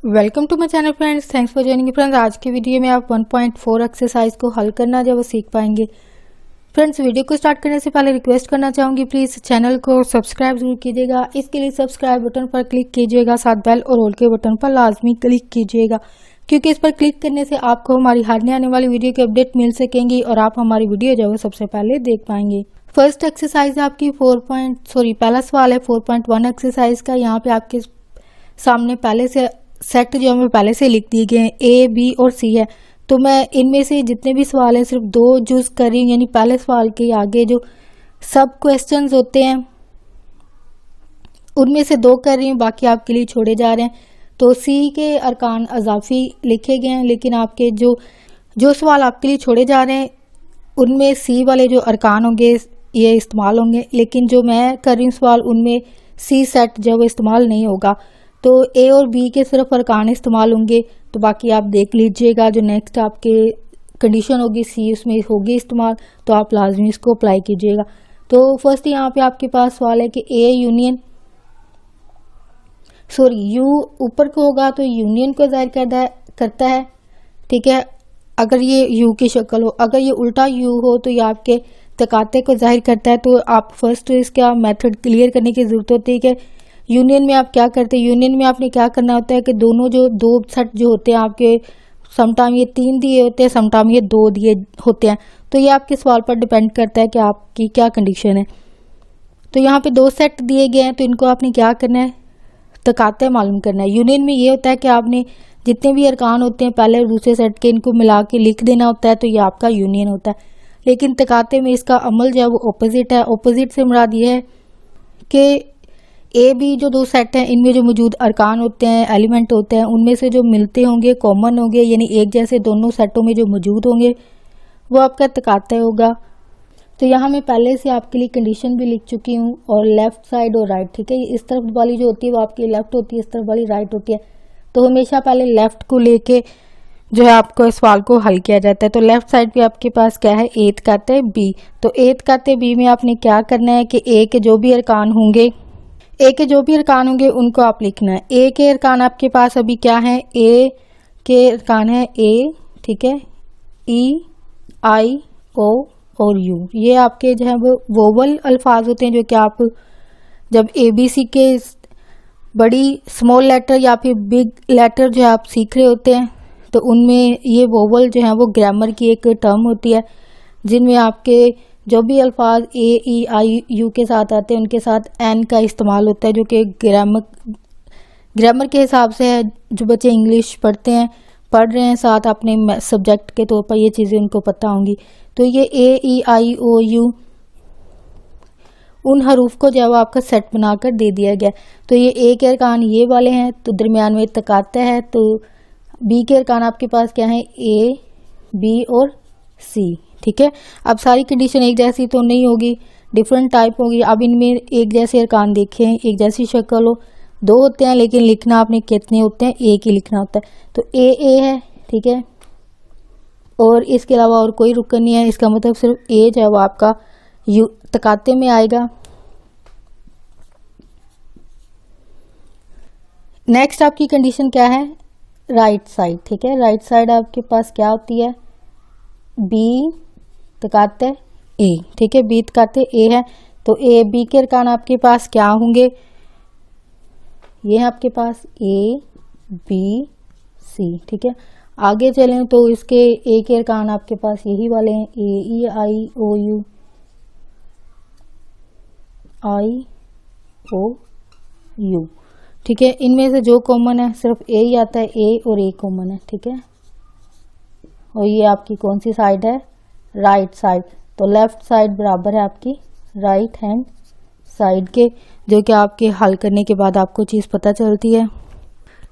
Welcome to my channel friends, thanks for joining friends. आज की video में आप 1.4 एक्सरसाइज को हल करना जो वो सीख पाएंगे। फ्रेंड्स, वीडियो को स्टार्ट करने से पहले रिक्वेस्ट करना चाहूंगी, प्लीज चैनल को सब्सक्राइब जरूर कीजिएगा। इसके लिए सब्सक्राइब बटन पर क्लिक कीजिएगा, साथ बेल और ऑल के बटन पर लाजमी क्लिक कीजिएगा, क्योंकि इस पर क्लिक करने से आपको हमारी हर नई आने वाली वीडियो की अपडेट मिल सकेंगी और आप हमारी वीडियो जो है सबसे पहले देख पाएंगे। फर्स्ट एक्सरसाइज है आपकी पहला सवाल है 4.1 एक्सरसाइज का। यहाँ पे आपके सामने पहले से सेट जो हमें पहले से लिख दिए गए हैं, ए, बी और सी है। तो मैं इनमें से जितने भी सवाल हैं सिर्फ दो चूज कर रही हूँ, यानी पहले सवाल के आगे जो सब क्वेश्चंस होते हैं उनमें से दो कर रही हूँ, बाकी आपके लिए छोड़े जा रहे हैं। तो सी के अरकान अजाफी लिखे गए हैं, लेकिन आपके जो सवाल आपके लिए छोड़े जा रहे हैं उनमें सी वाले जो अरकान होंगे ये इस्तेमाल होंगे, लेकिन जो मैं कर रही हूँ सवाल उनमें सी सेट जो वो इस्तेमाल नहीं होगा। तो ए और बी के सिर्फ अरकान इस्तेमाल होंगे, तो बाकी आप देख लीजिएगा। जो नेक्स्ट आपके कंडीशन होगी सी उसमें होगी इस्तेमाल, तो आप लाजमी इसको अप्लाई कीजिएगा। तो फर्स्ट यहाँ पे आपके पास सवाल है कि यू ऊपर को होगा तो यूनियन को जाहिर करता है, ठीक है। अगर ये यू की शक्ल हो, अगर ये उल्टा यू हो तो ये आपके तकाते को जाहिर करता है। तो आप फर्स्ट इसका मेथड क्लियर करने की जरूरत होती है कि यूनियन में आप क्या करते हैं। यूनियन में आपने क्या करना होता है कि दोनों जो दो सेट जो होते हैं आपके, समटाइम ये 3 दिए होते हैं, समटाइम ये 2 दिए होते हैं। तो ये आपके सवाल पर डिपेंड करता है कि आपकी क्या कंडीशन है। तो यहाँ पे 2 सेट दिए गए हैं, तो इनको आपने क्या करना है, तकाते मालूम करना है। यूनियन में ये होता है कि आपने जितने भी अरकान होते हैं पहले और दूसरे सेट के इनको मिला के लिख देना होता है, तो ये आपका यूनियन होता है। लेकिन तकाते में इसका अमल जो है वो ऑपोजिट है। ऑपोजिट से मुराद ये है कि ए बी जो 2 सेट हैं इनमें जो मौजूद अरकान होते हैं, एलिमेंट होते हैं, उनमें से जो मिलते होंगे, कॉमन होंगे, यानी एक जैसे दोनों सेटों में जो मौजूद होंगे वो आपका तकाते होगा। तो यहाँ मैं पहले से आपके लिए कंडीशन भी लिख चुकी हूँ, और लेफ्ट साइड और राइट, ठीक है। इस तरफ वाली जो होती है वो आपकी लेफ्ट होती है, इस तरफ वाली राइट होती है। तो हमेशा पहले लेफ्ट को लेके जो है आपको इस सवाल को हल किया जाता है। तो लेफ्ट साइड पे आपके पास क्या है, ए तकाते है बी। तो ए तकाते बी में आपने क्या करना है कि ए के जो भी अरकान होंगे उनको आप लिखना है। ए के अरकान आपके पास अभी क्या है, ए के अरकान है ए, ठीक है, ई, आई, ओ और यू। ये आपके जो है वो वोवल अल्फाज होते हैं, जो कि आप जब ABC के बड़ी स्मॉल लेटर या फिर बिग लेटर जो है आप सीख रहे होते हैं, तो उनमें ये वोवल जो है वो ग्रामर की एक टर्म होती है, जिनमें आपके जो भी अल्फाज ए, ई, आई, यू के साथ आते हैं उनके साथ एन का इस्तेमाल होता है, जो कि ग्रामर के हिसाब से है। जो बच्चे इंग्लिश पढ़ रहे हैं साथ अपने सब्जेक्ट के तौर पर ये चीज़ें उनको पता होंगी। तो ये ए, ई, आई, ओ, यू उन हरूफ को जो है वो आपका सेट बनाकर दे दिया गया। तो ये ए के अरकान ये वाले हैं, तो दरमियान में तकाता है। तो बी के अरकान आपके पास क्या है, ए, बी और सी, ठीक है। अब सारी कंडीशन एक जैसी तो नहीं होगी, डिफरेंट टाइप होगी। अब इनमें एक जैसे अरकान देखें, एक जैसी शक्ल हो, 2 होते हैं, लेकिन लिखना आपने कितने होते हैं, एक ही लिखना होता है। तो ए है, ठीक है, और इसके अलावा और कोई रुकन नहीं है। इसका मतलब सिर्फ ए जो है वो आपका यू तकाते में आएगा। नेक्स्ट आपकी कंडीशन क्या है, राइट साइड, ठीक है। राइट साइड आपके पास क्या होती है, बी तकाते ए, ठीक है, बी तकाते ए है। तो ए बी के अरकान आपके पास क्या होंगे, ये है आपके पास ए, बी, सी, ठीक है। आगे चलें तो इसके ए के अरकान आपके पास यही वाले हैं, ए, ई, आई, ओ, यू, आई, ओ, यू, ठीक है। इनमें से जो कॉमन है सिर्फ ए ही आता है, ए और ए कॉमन है, ठीक है। और ये आपकी कौन सी साइड है, राइट साइड। तो लेफ्ट साइड बराबर है आपकी राइट हैंड साइड के, जो कि आपके हल करने के बाद आपको चीज़ पता चलती है।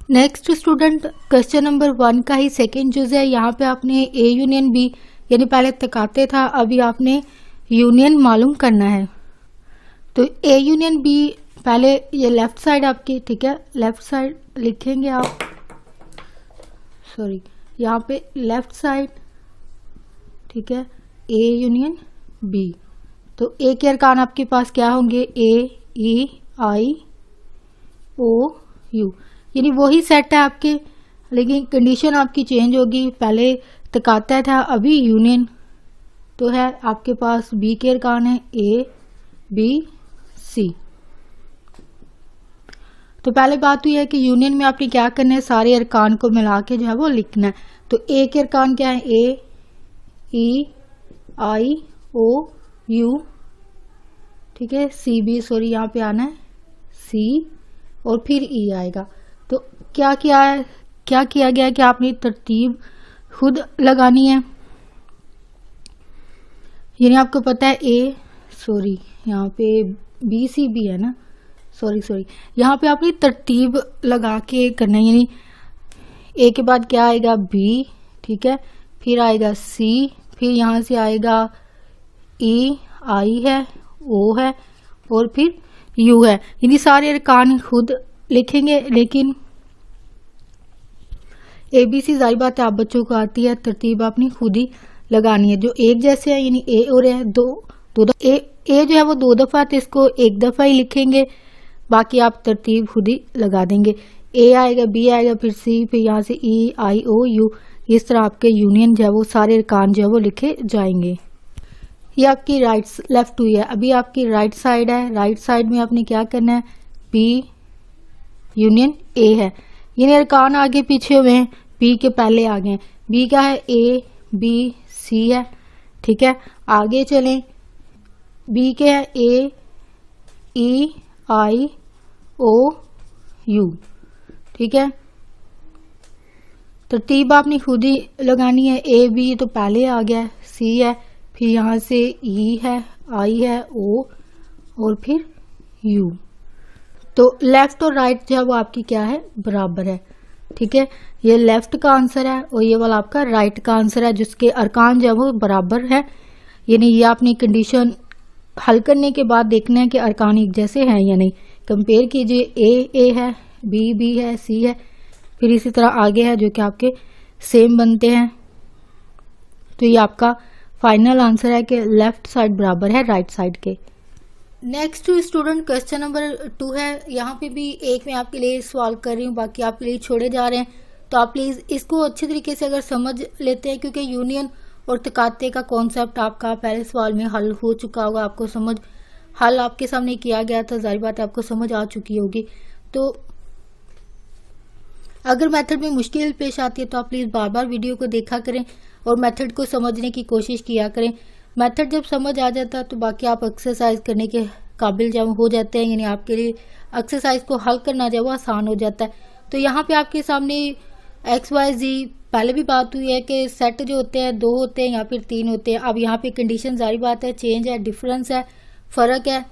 नेक्स्ट स्टूडेंट, क्वेश्चन नंबर 1 का ही सेकेंड जुज है। यहाँ पे आपने ए यूनियन बी, यानी पहले तकाते था, अभी आपने यूनियन मालूम करना है। तो ए यूनियन बी, पहले ये लेफ्ट साइड आपकी, ठीक है, लेफ्ट साइड लिखेंगे आप, यहाँ पे लेफ्ट साइड, ठीक है, ए यूनियन बी। तो ए के अरकान आपके पास क्या होंगे, ए, ई, आई, ओ, यू। यानी वही सेट है आपके, लेकिन कंडीशन आपकी चेंज होगी। पहले तकाता था, अभी यूनियन तो है आपके पास। बी के अरकान है ए बी सी। तो पहले बात हुई है कि यूनियन में आपने क्या करना है, सारे अरकान को मिला के जो है वो लिखना है। तो ए के अरकान क्या है, ए ई आई ओ यू, ठीक है। सी बी, सॉरी यहाँ पे आना है सी और फिर ई आएगा। तो क्या किया गया है कि आपने तरतीब खुद लगानी है। यानी आपको पता है ए, सॉरी यहाँ पे बी सी बी है ना, सॉरी यहाँ पे आपने तरतीब लगा के करना है। यानी ए के बाद क्या आएगा, बी, ठीक है, फिर आएगा सी, फिर यहाँ से आएगा ई, आई है, ओ है और फिर यू है। यानी सारे अरकान खुद लिखेंगे, लेकिन ए बी सी जाहिर बात है आप बच्चों को आती है, तरतीब आपने खुद ही लगानी है। जो एक जैसे है, यानी ए और है दो ए जो है वो 2 दफा, तो इसको 1 दफा ही लिखेंगे, बाकी आप तरतीब खुद ही लगा देंगे। ए आएगा, बी आएगा, फिर सी, फिर यहाँ से ई आई ओ यू, इस तरह आपके यूनियन जो है वो सारे अरकान जो है वो लिखे जाएंगे। ये आपकी लेफ्ट हुई है। अभी आपकी राइट साइड है। राइट साइड में आपने क्या करना है, बी यूनियन ए है। यानी अरकान आगे पीछे हुए हैं, बी के पहले आगे हैं। बी का है ए बी सी है, ठीक है। आगे चलें, बी के है ए ई आई ओ यू, ठीक है। तरतीब आपने खुद ही लगानी है। ए बी तो पहले आ गया, सी है, फिर यहाँ से ई है, आई है, ओ और फिर यू। तो लेफ्ट और राइट जो है वो आपकी क्या है, बराबर है, ठीक है। ये लेफ्ट का आंसर है और ये वाला आपका राइट का आंसर है, जिसके अरकान जो है वो बराबर है। यानी ये आपने कंडीशन हल करने के बाद देखना है कि अरकान एक जैसे हैं या नहीं। कंपेयर कीजिए, ए है, बी है, सी है, फिर इसी तरह आगे है जो कि आपके सेम बनते हैं। तो ये आपका फाइनल आंसर है कि लेफ्ट साइड बराबर है राइट साइड के। नेक्स्ट स्टूडेंट क्वेश्चन नंबर 2 है। यहाँ पे भी एक मैं आपके लिए सवाल कर रही हूँ, बाकी आपके लिए छोड़े जा रहे हैं। तो आप प्लीज इसको अच्छे तरीके से अगर समझ लेते हैं, क्योंकि यूनियन और तकाते का कॉन्सेप्ट आपका पहले सवाल में हल हो चुका होगा, आपको समझ हल आपके सामने किया गया था, जाहिर बात है आपको समझ आ चुकी होगी। तो अगर मेथड में मुश्किल पेश आती है तो आप प्लीज बार बार वीडियो को देखा करें और मेथड को समझने की कोशिश किया करें। मेथड जब समझ आ जाता है तो बाकी आप एक्सरसाइज करने के काबिल जब हो जाते हैं, यानी आपके लिए एक्सरसाइज को हल करना जो वो आसान हो जाता है। तो यहाँ पे आपके सामने एक्स वाई जी, पहले भी बात हुई है कि सेट जो होते हैं 2 होते हैं या फिर 3 होते हैं। अब यहाँ पे कंडीशन जारी बात है चेंज है, डिफरेंस है, फर्क है।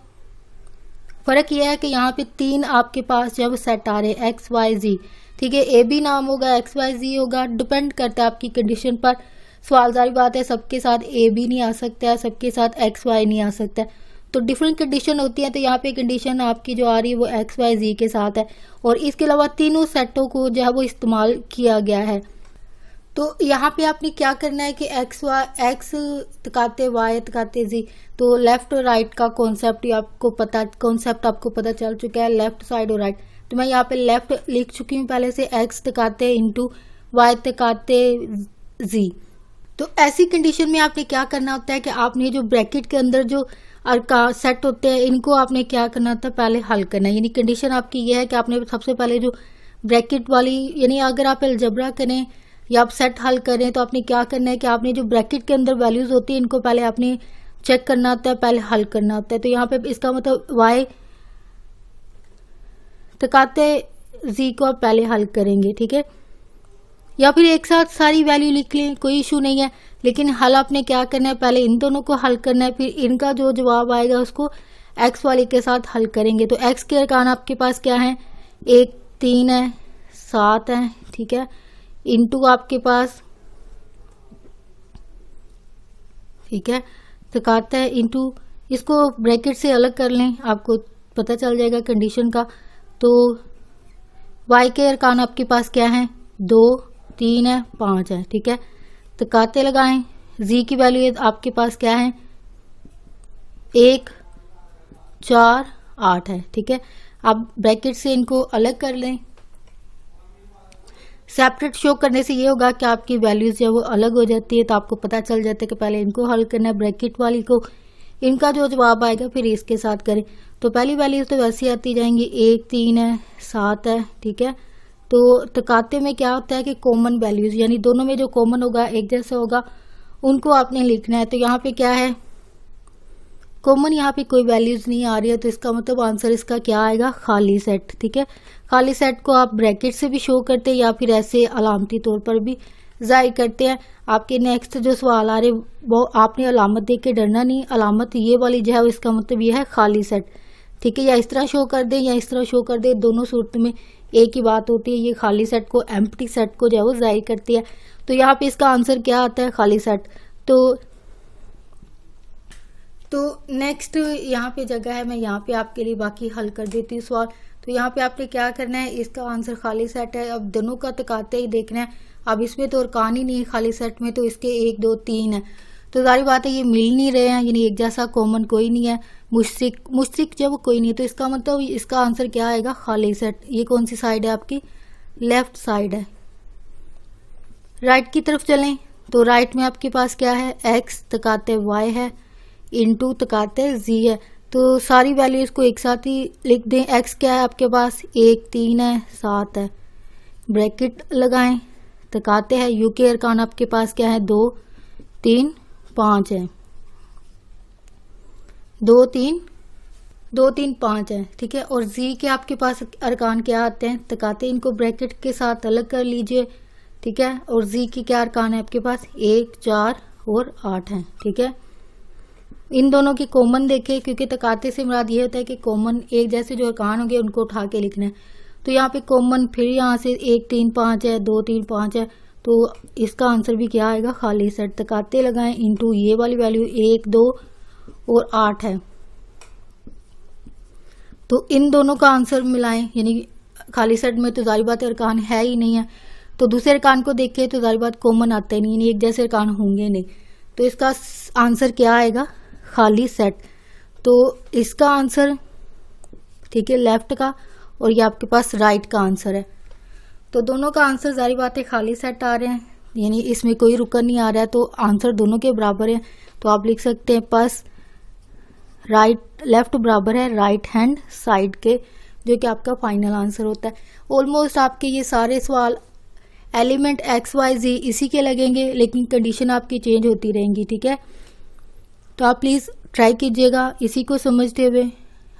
फर्क यह है कि यहाँ पे 3 आपके पास जब सेट आ रहे हैं एक्स वाई जी, ठीक है। ए बी नाम होगा, एक्स वाई जी होगा, डिपेंड करता है आपकी कंडीशन पर। सवाल जारी बात है सबके साथ ए बी नहीं आ सकता है, सबके साथ एक्स वाई नहीं आ सकता है, तो डिफरेंट कंडीशन होती है। तो यहाँ पे कंडीशन आपकी जो आ रही है वो एक्स वाई जी के साथ है और इसके अलावा तीनों सेटों को जो है वो इस्तेमाल किया गया है। तो यहाँ पे आपने क्या करना है कि एक्स तकाते वाई तकाते जी, तो लेफ्ट और राइट का कॉन्सेप्ट आपको पता चल चुका है, लेफ्ट साइड और राइट। तो मैं यहाँ पे लेफ्ट लिख चुकी हूँ पहले से, एक्स तकाते इंटू वाई तकाते जी। तो ऐसी कंडीशन में आपने क्या करना होता है कि आपने जो ब्रैकेट के अंदर जो सेट होते हैं इनको आपने क्या करना होता है, पहले हल करना है। यानी कंडीशन आपकी यह है कि आपने सबसे पहले जो ब्रैकेट वाली, यानी अगर आप अलजबरा करें या आप सेट हल करें तो आपने क्या करना है कि आपने जो ब्रैकेट के अंदर वैल्यूज होती है इनको पहले आपने चेक करना होता है, पहले हल करना होता है। तो यहाँ पे इसका मतलब वाई तकाते जी को आप पहले हल करेंगे, ठीक है। या फिर एक साथ सारी वैल्यू लिख लें, कोई इशू नहीं है, लेकिन हल आपने क्या करना है, पहले इन दोनों को हल करना है, फिर इनका जो जवाब आएगा उसको एक्स वाले के साथ हल करेंगे। तो एक्स के अरकान आपके पास क्या है, 1 3 है, 7 है, ठीक है, इनटू आपके पास, ठीक है, तकाता है इंटू, इसको ब्रैकेट से अलग कर लें, आपको पता चल जाएगा कंडीशन का। तो वाई के अरकान आपके पास क्या है, 2 3 है, 5 है, ठीक है। तकाते लगाएं, जी की वैल्यू आपके पास क्या है, 1 4 8 है, ठीक है। आप ब्रैकेट से इनको अलग कर लें, सेपरेट शो करने से ये होगा कि आपकी वैल्यूज जो है वो अलग हो जाती है, तो आपको पता चल जाता है कि पहले इनको हल करना है, ब्रैकेट वाली को, इनका जो जवाब आएगा फिर इसके साथ करें। तो पहली वैल्यूज तो वैसे आती जाएंगी, 1 3 है, 7 है, ठीक है। तो तकाते में क्या होता है कि कॉमन वैल्यूज यानी दोनों में जो कॉमन होगा एक जैसा होगा उनको आपने लिखना है। तो यहाँ पे क्या है, कॉमन यहाँ पे कोई वैल्यूज नहीं आ रही है, तो इसका मतलब आंसर इसका क्या आएगा, खाली सेट, ठीक है। खाली सेट को आप ब्रैकेट से भी शो करते हैं या फिर ऐसे अलामती तौर पर भी जाहिर करते हैं। आपके नेक्स्ट जो सवाल आ रहे वो आपने अलामत देख के डरना नहीं, अलामत ये वाली जो है इसका मतलब ये है खाली सेट, ठीक है। या इस तरह शो कर दें या इस तरह शो कर दें, दोनों सूरत में एक ही बात होती है, ये खाली सेट को, एम्प्टी सेट को जो है वो जाहिर करती है। तो यहाँ पे इसका आंसर क्या आता है, खाली सेट। तो नेक्स्ट यहाँ पे जगह है, मैं यहाँ पे आपके लिए बाकी हल कर देती हूँ सवाल। तो यहाँ पे आपने क्या करना है, इसका आंसर खाली सेट है। अब दोनों का तकाते ही देखना है। अब इसमें तो अरकान ही नहीं है खाली सेट में, तो इसके 1 2 3 है, तो जारी बात है ये मिल नहीं रहे हैं, यानी एक जैसा कॉमन कोई नहीं है, मुश्तरिक जब कोई नहीं है, तो इसका मतलब इसका आंसर क्या आएगा, खाली सेट। ये कौन सी साइड है आपकी, लेफ्ट साइड है। राइट की तरफ चलें तो राइट में आपके पास क्या है, x तकाते y है, इनटू तकाते z है। तो सारी वैल्यूज को एक साथ ही लिख दें। x क्या है आपके पास, 1 3 है, 7 है, ब्रैकेट लगाएं, तकाते हैं u के अरकान आपके पास क्या है, 2 3 5 है, 2 3 5 है, ठीक है। और z के आपके पास अरकान क्या आते हैं, तकाते इनको ब्रैकेट के साथ अलग कर लीजिए, ठीक है। और z की क्या अरकान है आपके पास, 1 4 और 8 है, ठीक है। इन दोनों की कॉमन देखें, क्योंकि तकाते से मुराद ये होता है कि कॉमन एक जैसे जो अरकान होंगे उनको उठा के लिखना है। तो यहाँ पे कॉमन फिर यहाँ से 1 3 5 है, 2 3 5 है, तो इसका आंसर भी क्या आएगा, खाली सेट। तकाते लगाएं इनटू ये वाली वैल्यू 1 2 और 8 है, तो इन दोनों का आंसर मिलाएं, यानी खाली सेट में तो जारी बात है अरकान है ही नहीं है, तो दूसरे अरकान को देखें तो जारी बात कॉमन आता ही नहीं, यानी एक जैसे अरकान होंगे नहीं, तो इसका आंसर क्या आएगा, खाली सेट। तो इसका आंसर, ठीक है, लेफ्ट का, और ये आपके पास राइट का आंसर है। तो दोनों का आंसर जारी बात है खाली सेट आ रहे हैं, यानी इसमें कोई रुकन नहीं आ रहा है, तो आंसर दोनों के बराबर है। तो आप लिख सकते हैं पास राइट लेफ्ट बराबर है राइट हैंड साइड के, जो कि आपका फाइनल आंसर होता है। ऑलमोस्ट आपके ये सारे सवाल एलिमेंट एक्स वाई जी इसी के लगेंगे, लेकिन कंडीशन आपकी चेंज होती रहेंगी, ठीक है। तो आप प्लीज ट्राई कीजिएगा इसी को समझते हुए।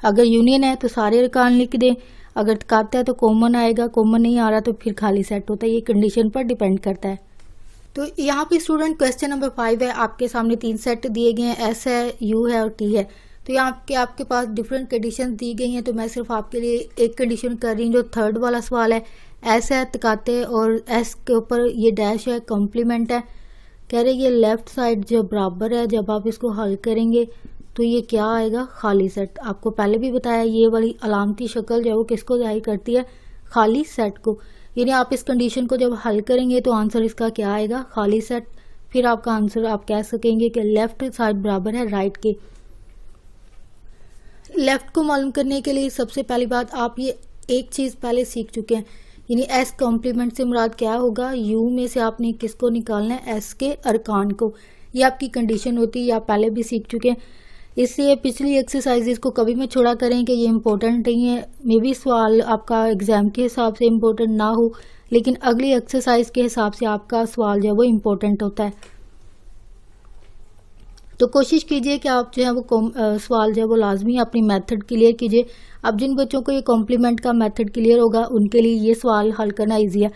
अगर यूनियन है तो सारे अरकान लिख दें, अगर तकाता है तो कॉमन आएगा, कॉमन नहीं आ रहा तो फिर खाली सेट होता है, ये कंडीशन पर डिपेंड करता है। तो यहाँ पे स्टूडेंट क्वेश्चन नंबर 5 है, आपके सामने 3 सेट दिए गए हैं, एस है, यू है और टी है। तो यहाँ आपके पास डिफरेंट कंडीशन दी गई हैं, तो मैं सिर्फ आपके लिए एक कंडीशन कर रही हूँ। जो थर्ड वाला सवाल है, एस है तकाते और एस के ऊपर ये डैश है, कॉम्प्लीमेंट है, कह रहे ये लेफ्ट साइड जो बराबर है, जब आप इसको हल करेंगे तो ये क्या आएगा, खाली सेट। आपको पहले भी बताया ये वाली अलामती शक्ल जो है वो किसको जाहिर करती है, खाली सेट को। यानी आप इस कंडीशन को जब हल करेंगे तो आंसर इसका क्या आएगा, खाली सेट। फिर आपका आंसर आप कह सकेंगे कि लेफ्ट साइड बराबर है राइट के। लेफ्ट को मालूम करने के लिए सबसे पहली बात, आप ये एक चीज पहले सीख चुके हैं, यानी एस कॉम्प्लीमेंट से मुराद क्या होगा, यू में से आपने किसको निकालना है, एस के अरकान को। ये आपकी कंडीशन होती है, आप पहले भी सीख चुके हैं, इसलिए पिछली एक्सरसाइजेस को कभी मत छोड़ा करें कि ये इंपॉर्टेंट नहीं है। मे बी सवाल आपका एग्जाम के हिसाब से इम्पोर्टेंट ना हो, लेकिन अगली एक्सरसाइज के हिसाब से आपका सवाल जो है वो इम्पोर्टेंट होता है। तो कोशिश कीजिए कि आप जो है वो सवाल जो है वो लाजमी अपनी मेथड क्लियर कीजिए। अब जिन बच्चों को ये कॉम्प्लीमेंट का मेथड क्लियर होगा उनके लिए ये सवाल हल करना ईजी है,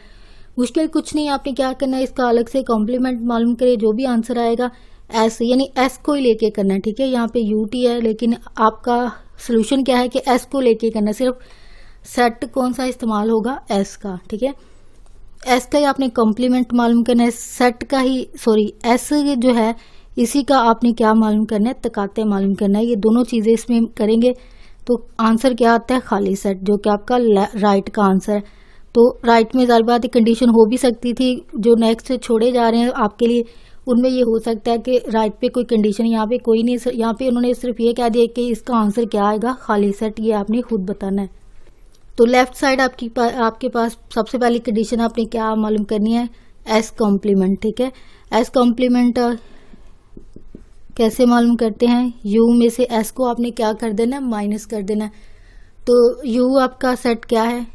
मुश्किल कुछ नहीं। आपने क्या करना है, इसका अलग से कॉम्प्लीमेंट मालूम करें, जो भी आंसर आएगा एस यानी एस को ही लेके करना है, ठीक है। यहाँ पे यू टी है, लेकिन आपका सोल्यूशन क्या है कि एस को लेके करना है, सिर्फ सेट कौन सा इस्तेमाल होगा, एस का, ठीक है। एस का ही आपने कॉम्प्लीमेंट मालूम करना है, सेट का ही एस जो है इसी का आपने क्या मालूम करना है, तकाते मालूम करना है। ये दोनों चीजें इसमें करेंगे तो आंसर क्या आता है, खाली सेट, जो कि आपका राइट का आंसर है। तो राइट में ज़ाहिर बात कंडीशन हो भी सकती थी, जो नेक्स्ट छोड़े जा रहे हैं आपके लिए उनमें ये हो सकता है कि राइट पे कोई कंडीशन, यहाँ पे कोई नहीं, यहाँ पे उन्होंने सिर्फ ये कह दिया कि इसका आंसर क्या आएगा, खाली सेट, ये आपने खुद बताना है। तो लेफ्ट साइड आपके पास सबसे पहली कंडीशन आपने क्या मालूम करनी है, एस कॉम्प्लीमेंट। ठीक है, एस कॉम्प्लीमेंट कैसे मालूम करते हैं, यू में से एस को आपने क्या कर देना, माइनस कर देना। तो यू आपका सेट क्या है,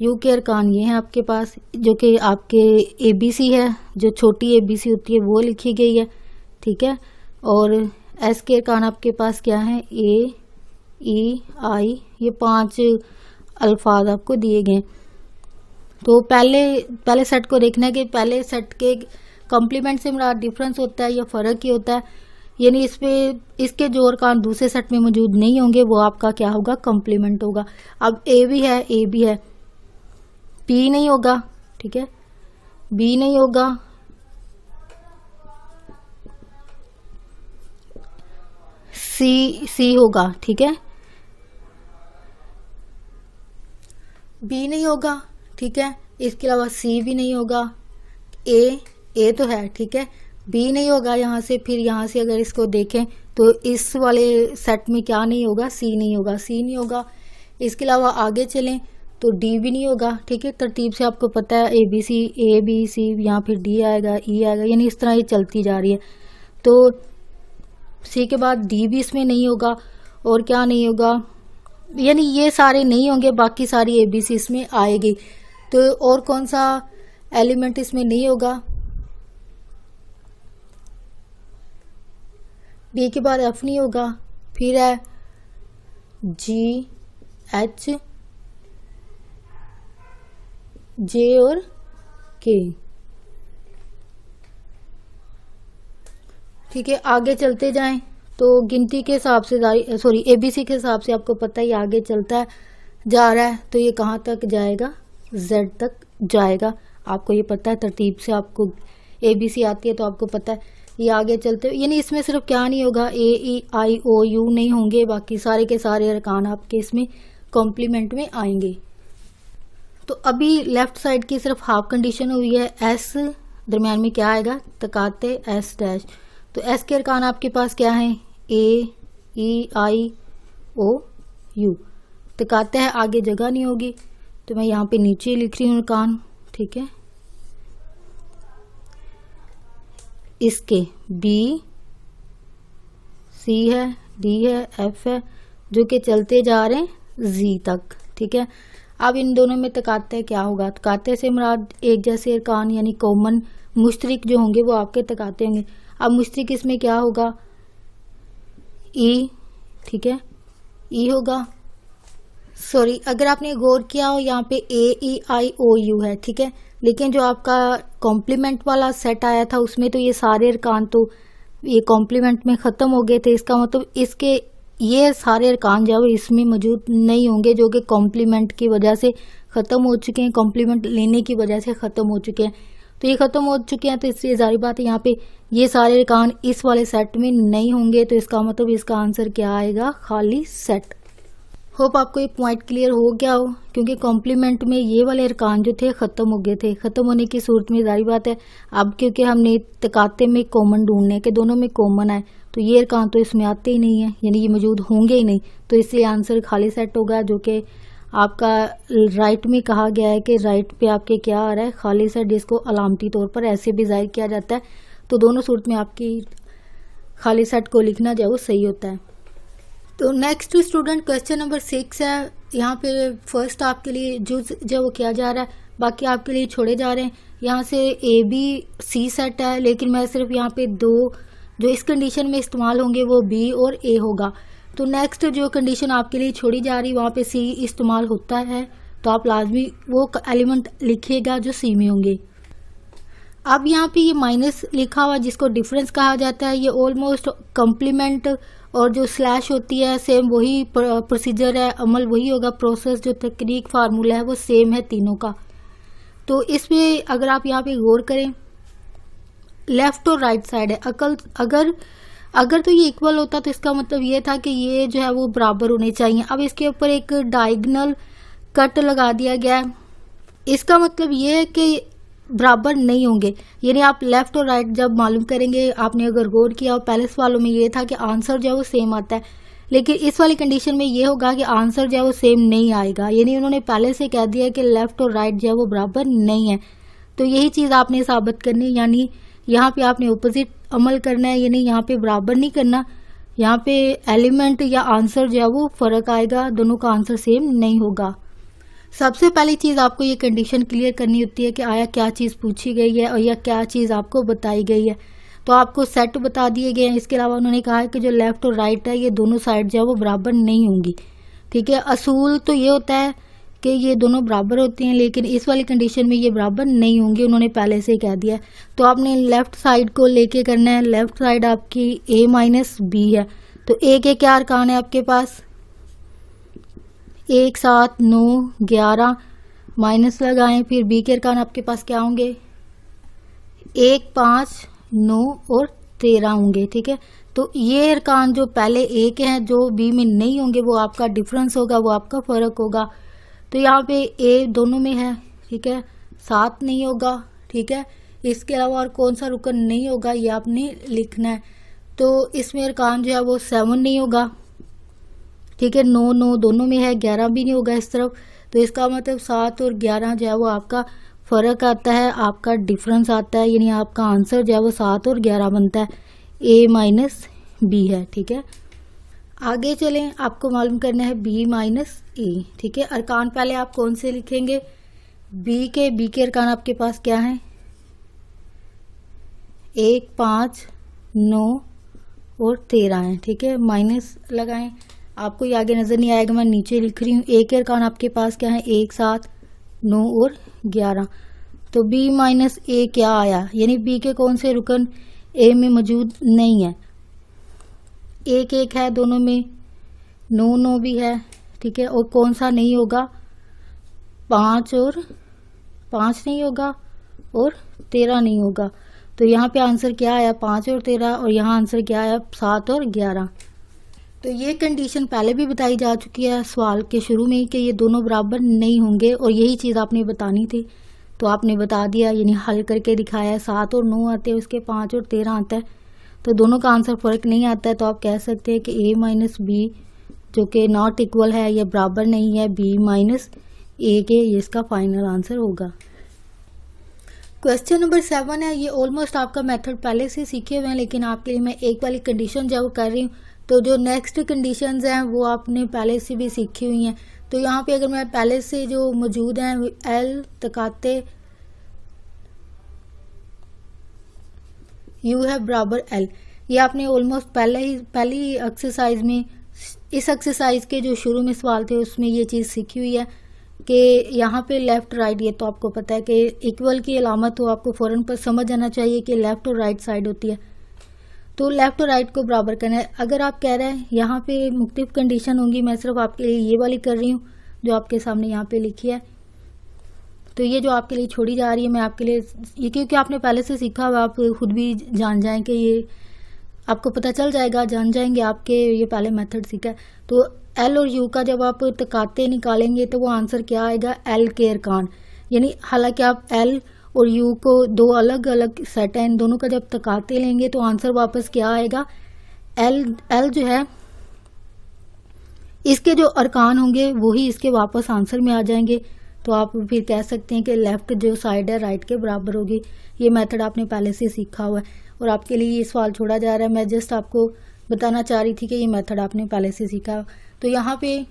यू के अरकान ये हैं आपके पास, जो कि आपके एबीसी है, जो छोटी एबीसी होती है वो लिखी गई है। ठीक है, और एस के अरकान आपके पास क्या है, ए ई आई, ये 5 अल्फाज आपको दिए गए। तो पहले सेट को देखना है कि पहले सेट के कॉम्प्लीमेंट से मुराद डिफरेंस होता है या फ़र्क ही होता है, यानी इसके जो अरकान दूसरे सेट में मौजूद नहीं होंगे वो आपका क्या होगा, कॉम्प्लीमेंट होगा। अब ए भी है, ए भी है, पी नहीं होगा, ठीक है, बी नहीं होगा, सी होगा, ठीक है, बी नहीं होगा, ठीक है, इसके अलावा सी भी नहीं होगा, ए तो है, ठीक है, बी नहीं होगा यहाँ से। फिर यहाँ से अगर इसको देखें तो इस वाले सेट में क्या नहीं होगा, सी नहीं होगा, सी नहीं होगा। इसके अलावा आगे चलें तो डी भी नहीं होगा, ठीक है, तरतीब से आपको पता है ए बी सी, यहाँ फिर डी आएगा, ई आएगा, यानी इस तरह ये चलती जा रही है। तो सी के बाद डी भी इसमें नहीं होगा, और क्या नहीं होगा, यानी ये सारे नहीं होंगे, बाकी सारी एबीसी इसमें आएगी। तो और कौन सा एलिमेंट इसमें नहीं होगा, डी के बाद एफ नहीं होगा, फिर है जी एच जे और के। ठीक है, आगे चलते जाएं तो गिनती के हिसाब से एबीसी के हिसाब से आपको पता ही आगे चलता है जा रहा है, तो ये कहाँ तक जाएगा, जेड तक जाएगा। आपको ये पता है, तरतीब से आपको एबीसी आती है तो आपको पता है ये आगे चलते, यानी इसमें सिर्फ क्या नहीं होगा, ए ई आई ओ यू नहीं होंगे, बाकी सारे के सारे अरकान आपके इसमें कॉम्प्लीमेंट में आएंगे। तो अभी लेफ्ट साइड की सिर्फ हाफ कंडीशन हुई है, एस दरम्यान में क्या आएगा, तकाते एस डैश। तो एस के अरकान आपके पास क्या है, ए ई आई ओ यू, तकाते है, आगे जगह नहीं होगी तो मैं यहाँ पे नीचे लिख रही हूँ अरकान, ठीक है। इसके बी सी है, डी है, एफ है, जो कि चलते जा रहे हैं जी तक, ठीक है। अब इन दोनों में तकाते क्या होगा, तकाते से मुराद एक जैसे अरकान यानी कॉमन मुश्तरिक जो होंगे वो आपके तकाते होंगे। अब मुश्तरिक इसमें क्या होगा, ई, ठीक है, ई होगा। सॉरी, अगर आपने गौर किया हो यहाँ पे ए ई आई ओ यू है, ठीक है, लेकिन जो आपका कॉम्प्लीमेंट वाला सेट आया था उसमें तो ये सारे अरकान तो ये कॉम्प्लीमेंट में ख़त्म हो गए थे। इसका मतलब इसके ये सारे अरकान जो है इसमें मौजूद नहीं होंगे, जो कि कॉम्प्लीमेंट की वजह से ख़त्म हो चुके हैं, कॉम्प्लीमेंट लेने की वजह से ख़त्म हो चुके हैं। तो ये ख़त्म हो चुके हैं, तो इसलिए जारी बात है यहाँ पे ये सारे अरकान इस वाले सेट में नहीं होंगे। तो इसका मतलब इसका आंसर क्या आएगा, खाली सेट। होप आपको ये पॉइंट क्लियर हो गया हो, क्योंकि कॉम्प्लीमेंट में ये वाले अरकान जो थे ख़त्म हो गए थे। ख़त्म होने की सूरत में जारी बात है अब क्योंकि हमने तकाते में कॉमन ढूंढने के दोनों में कॉमन है, तो ये अरकान तो इसमें आते ही नहीं है, यानी ये मौजूद होंगे ही नहीं। तो इसलिए आंसर खाली सेट होगा, जो कि आपका राइट में कहा गया है कि राइट पे आपके क्या आ रहा है, खाली सेट, जिसको अलामती तौर पर ऐसे भी जाहिर किया जाता है। तो दोनों सूरत में आपकी खाली सेट को लिखना जो सही होता है। तो नेक्स्ट स्टूडेंट क्वेश्चन नंबर 6 है। यहाँ पे फर्स्ट आपके लिए जो वो किया जा रहा है, बाकी आपके लिए छोड़े जा रहे हैं। यहाँ से ए बी सी सेट है, लेकिन मैं सिर्फ यहाँ पे दो जो इस कंडीशन में इस्तेमाल होंगे वो बी और ए होगा। तो नेक्स्ट जो कंडीशन आपके लिए छोड़ी जा रही वहाँ पे सी इस्तेमाल होता है, तो आप लाजमी वो एलिमेंट लिखिएगा जो सी में होंगे। अब यहाँ पे ये माइनस लिखा हुआ जिसको डिफरेंस कहा जाता है, ये ऑलमोस्ट कम्प्लीमेंट और जो स्लैश होती है सेम वही प्रोसीजर है, अमल वही होगा, प्रोसेस जो तकनीक फार्मूला है वो सेम है तीनों का। तो इसमें अगर आप यहाँ पे गौर करें, लेफ्ट और राइट साइड है, अगर तो ये इक्वल होता तो इसका मतलब ये था कि ये जो है वो बराबर होने चाहिए। अब इसके ऊपर एक डायगोनल कट लगा दिया गया है, इसका मतलब ये है कि बराबर नहीं होंगे, यानी आप लेफ्ट और राइट जब मालूम करेंगे, आपने अगर गौर किया पहले सवालों में ये था कि आंसर जो है वो सेम आता है, लेकिन इस वाली कंडीशन में ये होगा कि आंसर जो है वो सेम नहीं आएगा, यानी उन्होंने पहले से कह दिया कि लेफ्ट और राइट जो है वो बराबर नहीं है। तो यही चीज़ आपने साबित करनी है, यानी यहाँ पे आपने ऑपोजिट अमल करना है, यानी यहाँ पे बराबर नहीं करना, यहाँ पे एलिमेंट या आंसर जो है वो फर्क आएगा, दोनों का आंसर सेम नहीं होगा। सबसे पहली चीज़ आपको ये कंडीशन क्लियर करनी होती है कि आया क्या चीज़ पूछी गई है और या क्या चीज़ आपको बताई गई है। तो आपको सेट बता दिए गए हैं, इसके अलावा उन्होंने कहा है कि जो लेफ्ट और राइट है ये दोनों साइड जो है वो बराबर नहीं होंगी। ठीक है, असूल तो ये होता है कि ये दोनों बराबर होते हैं, लेकिन इस वाली कंडीशन में ये बराबर नहीं होंगे, उन्होंने पहले से ही कह दिया। तो आपने लेफ्ट साइड को लेके करना है, लेफ्ट साइड आपकी a माइनस बी है। तो a के क्या अरकान है आपके पास, 1 7 9 11 माइनस लगाएं, फिर b के अरकान आपके पास क्या होंगे, 1 5 9 और 13 होंगे। ठीक है, तो ये अरकान जो पहले a के हैं जो b में नहीं होंगे वो आपका डिफरेंस होगा, वो आपका फर्क होगा। तो यहाँ पे a दोनों में है, ठीक है, 7 नहीं होगा। ठीक है, इसके अलावा और कौन सा रुकन नहीं होगा ये आपने लिखना है। तो इसमें अरकान जो है वो 7 नहीं होगा। ठीक है, 9 9 दोनों में है, 11 भी नहीं होगा इस तरफ। तो इसका मतलब 7 और 11 जो है वो आपका फर्क आता है, आपका डिफरेंस आता है, यानी आपका आंसर जो है वो 7 और 11 बनता है, a माइनस बी है। ठीक है, आगे चलें, आपको मालूम करना है b माइनस ए। ठीक है, अरकान पहले आप कौन से लिखेंगे, b के अरकान आपके पास क्या है, 1 5 9 और 13 है। ठीक है, माइनस लगाएं, आपको ये आगे नजर नहीं आएगा, मैं नीचे लिख रही हूँ। a के अरकान आपके पास क्या है, 1 7 9 और 11। तो b माइनस ए क्या आया, यानी b के कौन से रुकन a में मौजूद नहीं है, 1 1 है दोनों में, 9 9 भी है। ठीक है, और कौन सा नहीं होगा, 5 और 5 नहीं होगा और 13 नहीं होगा। तो यहाँ पे आंसर क्या आया, 5 और 13, और यहाँ आंसर क्या आया, 7 और 11। तो ये कंडीशन पहले भी बताई जा चुकी है सवाल के शुरू में ही कि ये दोनों बराबर नहीं होंगे, और यही चीज़ आपने बतानी थी, तो आपने बता दिया, यानी हल करके दिखाया। 7 और 9 आते हैं, उसके 5 और 13 आता है, तो दोनों का आंसर फर्क नहीं आता है। तो आप कह सकते हैं कि a माइनस बी जो कि नॉट इक्वल है, ये बराबर नहीं है b माइनस ए के, ये इसका फाइनल आंसर होगा। क्वेश्चन नंबर 7 है, ये ऑलमोस्ट आपका मेथड पहले से सीखे हुए हैं, लेकिन आपके लिए मैं एक वाली कंडीशन जो कर रही हूँ। तो जो नेक्स्ट कंडीशंस हैं वो आपने पहले से भी सीखी हुई हैं। तो यहाँ पे अगर मैं पहले से जो मौजूद हैं, l तकाते u है बराबर l, ये आपने ऑलमोस्ट पहली एक्सरसाइज में, इस एक्सरसाइज के जो शुरू में सवाल थे उसमें ये चीज़ सीखी हुई है कि यहाँ पे लेफ्ट राइट, ये तो आपको पता है कि इक्वल की अलामत तो आपको फौरन पर समझ आना चाहिए कि लेफ्ट और राइट साइड होती है। तो लेफ्ट और राइट को बराबर करना है। अगर आप कह रहे हैं यहाँ पे मुख्तलिफ कंडीशन होंगी, मैं सिर्फ आपके लिए ये वाली कर रही हूँ जो आपके सामने यहाँ पे लिखी है। तो ये जो आपके लिए छोड़ी जा रही है, मैं आपके लिए ये, क्योंकि आपने पहले से सीखा हुआ, आप खुद भी जान जाएं कि ये आपको पता चल जाएगा, जान जाएंगे आपके ये पहले मेथड सीखा है। तो एल और यू का जब आप तकाते निकालेंगे तो वो आंसर क्या आएगा, एल के अरकान, यानी हालांकि आप एल और यू को दो अलग अलग सेट है, इन दोनों का जब तकाते लेंगे तो आंसर वापस क्या आएगा, एल जो है इसके जो अरकान होंगे वही इसके वापस आंसर में आ जाएंगे। तो आप फिर कह सकते हैं कि लेफ्ट जो साइड है राइट के बराबर होगी। ये मेथड आपने पहले से सीखा हुआ है और आपके लिए ये सवाल छोड़ा जा रहा है। मैं जस्ट आपको बताना चाह रही थी कि ये मेथड आपने पहले से सीखा। तो यहाँ पे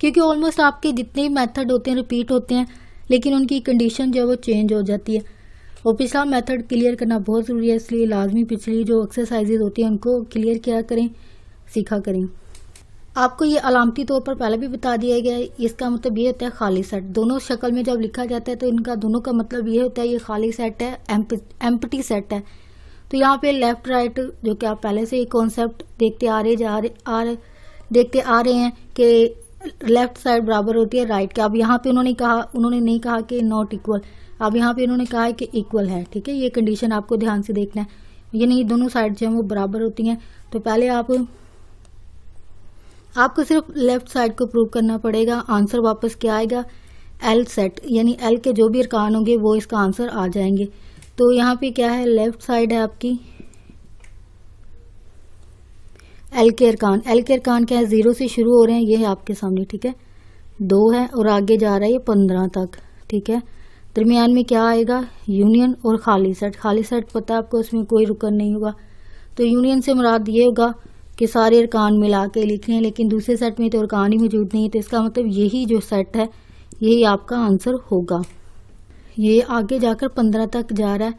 क्योंकि ऑलमोस्ट आपके जितने मेथड होते हैं रिपीट होते हैं, लेकिन उनकी कंडीशन जो है वो चेंज हो जाती है और पिछला मेथड क्लियर करना बहुत ज़रूरी है, इसलिए लाजमी पिछली जो एक्सरसाइजेज होती हैं उनको क्लियर किया करें, सीखा करें। आपको ये अलामती तौर पर पहले भी बता दिया गया है। इसका मतलब ये होता है खाली सेट, दोनों शक्ल में जब लिखा जाता है तो इनका दोनों का मतलब ये होता है ये खाली सेट है, एम्प्टी सेट है। तो यहाँ पे लेफ्ट राइट जो कि आप पहले से ही कॉन्सेप्ट देखते आ रहे हैं कि लेफ्ट साइड बराबर होती है राइट के। अब यहाँ पे उन्होंने नहीं कहा कि नॉट इक्वल, अब यहाँ पे उन्होंने कहा है कि इक्वल है। ठीक है, ये कंडीशन आपको ध्यान से देखना है, ये नहीं दोनों साइड जो है वो बराबर होती हैं। तो पहले आपको सिर्फ लेफ्ट साइड को प्रूव करना पड़ेगा। आंसर वापस क्या आएगा, एल सेट, यानी एल के जो भी अरकान होंगे वो इसका आंसर आ जाएंगे। तो यहाँ पे क्या है, लेफ्ट साइड है आपकी एल के अरकान, एल के अरकान क्या है, 0 से शुरू हो रहे हैं, ये है आपके सामने, ठीक है, 2 है और आगे जा रहा है ये 15 तक, ठीक है। दरमियान में क्या आएगा, यूनियन और खाली सेट। खाली सेट पता है आपको, उसमें कोई रुकन नहीं होगा, तो यूनियन से मुराद ये होगा कि सारे अरकान मिला के लिखने हैं, लेकिन दूसरे सेट में तो अरकान ही मौजूद नहीं है, तो इसका मतलब यही जो सेट है यही आपका आंसर होगा। ये आगे जाकर 15 तक जा रहा है,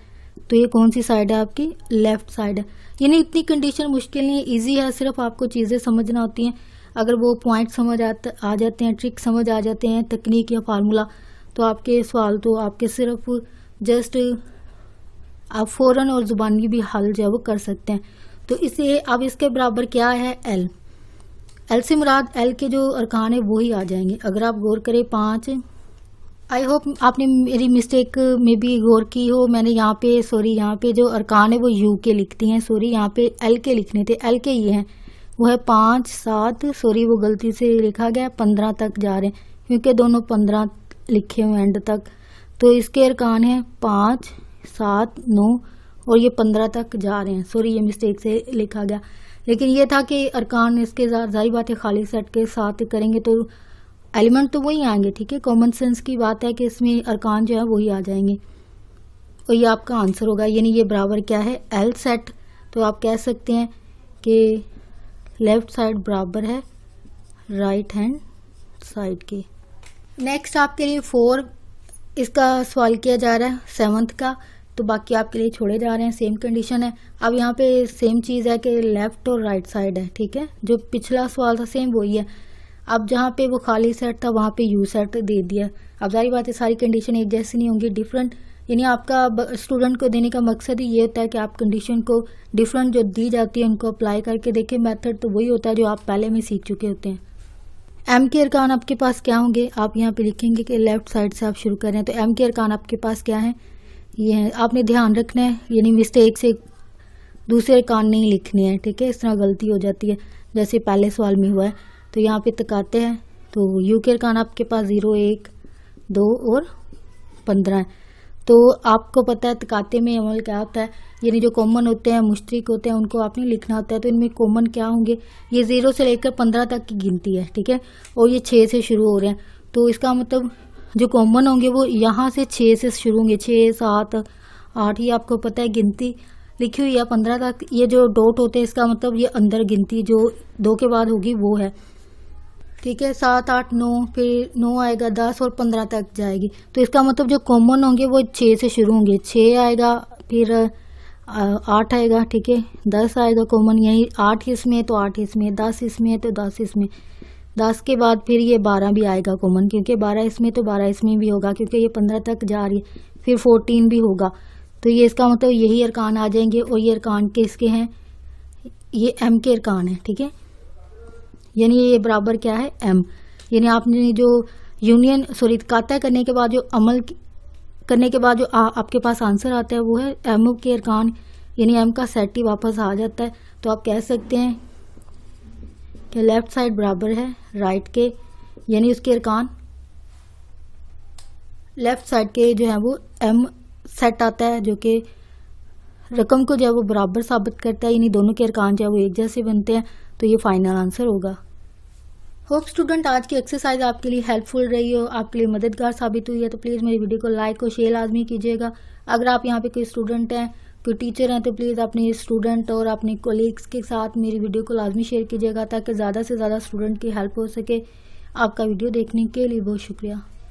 तो ये कौन सी साइड है आपकी, लेफ्ट साइड है। यानी इतनी कंडीशन मुश्किल नहीं है, ईजी है, सिर्फ आपको चीज़ें समझना होती हैं। अगर वो पॉइंट समझ आ जाते हैं, ट्रिक समझ आ जाते हैं, तकनीक या फार्मूला, तो आपके सवाल तो आपके सिर्फ जस्ट आप फ़ौरन और ज़ुबानी भी हल जो है वो कर सकते हैं। तो इसे अब इसके बराबर क्या है, एल। एल से मुराद एल के जो अरकान है वही आ जाएंगे। अगर आप गौर करें 5, आई होप आपने मेरी मिस्टेक में भी गौर की हो। मैंने यहाँ पे जो अरकान है वो यू के लिखती हैं, यहाँ पे एल के लिखने थे, एल के ये हैं, वो है 5, 7, वो गलती से लिखा गया, 15 तक जा रहे हैं क्योंकि दोनों 15 लिखे हुए एंड तक। तो इसके अरकान हैं 5, 7, 9 और ये 15 तक जा रहे हैं। ये मिस्टेक से लिखा गया, लेकिन ये था कि अरकान इसके जाहिर बात है खाली सेट के साथ करेंगे तो एलिमेंट तो वही आएंगे, ठीक है। कॉमन सेंस की बात है कि इसमें अरकान जो है वही आ जाएंगे और ये आपका आंसर होगा। यानी ये बराबर क्या है, एल सेट। तो आप कह सकते हैं कि लेफ्ट साइड बराबर है राइट हैंड साइड के। नेक्स्ट आपके लिए 4 इसका सवाल किया जा रहा है 7th का, तो बाकी आपके लिए छोड़े जा रहे हैं, सेम कंडीशन है। अब यहाँ पे सेम चीज़ है कि लेफ्ट और राइट साइड है, ठीक है। जो पिछला सवाल था सेम वही है। अब जहाँ पे वो खाली सेट था वहाँ पे यू सेट दे दिया। अब जाहिर बात है सारी कंडीशन एक जैसी नहीं होंगी, डिफरेंट। यानी आपका स्टूडेंट को देने का मकसद ही ये होता है कि आप कंडीशन को डिफरेंट जो दी जाती है उनको अप्लाई करके देखें। मेथड तो वही होता है जो आप पहले में सीख चुके होते हैं। एम के अरकान आपके पास क्या होंगे, आप यहाँ पे लिखेंगे कि लेफ्ट साइड से आप शुरू कर रहे हैं, तो एम के अरकान आपके पास क्या है, ये है। आपने ध्यान रखना है, यानी मिस्टेक से दूसरे अरकान नहीं लिखने हैं, ठीक है। इस तरह गलती हो जाती है जैसे पहले सवाल में हुआ है। तो यहाँ पे तकाते हैं, तो यू के अरकान आपके पास 0, 1, 2 और 15 है। तो आपको पता है तकाते में अमल क्या होता है, यानी जो कॉमन होते हैं, मुश्तरक होते हैं, उनको आपने लिखना होता है। तो इनमें कॉमन क्या होंगे, ये 0 से लेकर 15 तक की गिनती है, ठीक है, और ये 6 से शुरू हो रहे हैं। तो इसका मतलब जो कॉमन होंगे वो यहाँ से 6 से शुरू होंगे, 6, 7, 8, ये आपको पता है गिनती लिखी हुई है 15 तक। ये जो डॉट होते हैं इसका मतलब ये अंदर गिनती जो 2 के बाद होगी वो है, ठीक है। 7, 8, 9, फिर 9 आएगा, 10 और 15 तक जाएगी। तो इसका मतलब जो कॉमन होंगे वो 6 से शुरू होंगे, 6 आएगा, फिर 8 आएगा, ठीक है, 10 आएगा कॉमन, यही 8 इसमें तो 8 इसमें, 10 इसमें तो 10 इसमें, 10 के बाद फिर ये 12 भी आएगा कॉमन, क्योंकि 12 इसमें तो 12 इसमें भी होगा क्योंकि ये 15 तक जा रही है, फिर 14 भी होगा। तो ये इसका मतलब यही अरकान आ जाएंगे और ये अरकान किसके हैं, ये एम के अरकान है, ठीक है। यानी ये बराबर क्या है, एम। यानी आपने जो यूनियन तकाता करने के बाद जो अमल करने के बाद जो आपके पास आंसर आता है वो है एम के अरकान, यानी एम का सेट ही वापस आ जाता है। तो आप कह सकते हैं कि लेफ्ट साइड बराबर है राइट के, यानी उसके अरकान लेफ्ट साइड के जो है वो एम सेट आता है, जो कि रकम को जो है वो बराबर साबित करता है, यानी दोनों के अरकान जो है वो एक जैसे बनते हैं। तो ये फाइनल आंसर होगा। होप स्टूडेंट आज की एक्सरसाइज आपके लिए हेल्पफुल रही हो, आपके लिए मददगार साबित हुई है। तो प्लीज़ मेरी वीडियो को लाइक और शेयर लाजमी कीजिएगा। अगर आप यहाँ पे कोई स्टूडेंट हैं, कोई टीचर हैं, तो प्लीज़ अपने स्टूडेंट और अपने कोलीग्स के साथ मेरी वीडियो को लाजमी शेयर कीजिएगा ताकि ज़्यादा से ज़्यादा स्टूडेंट की हेल्प हो सके। आपका वीडियो देखने के लिए बहुत शुक्रिया।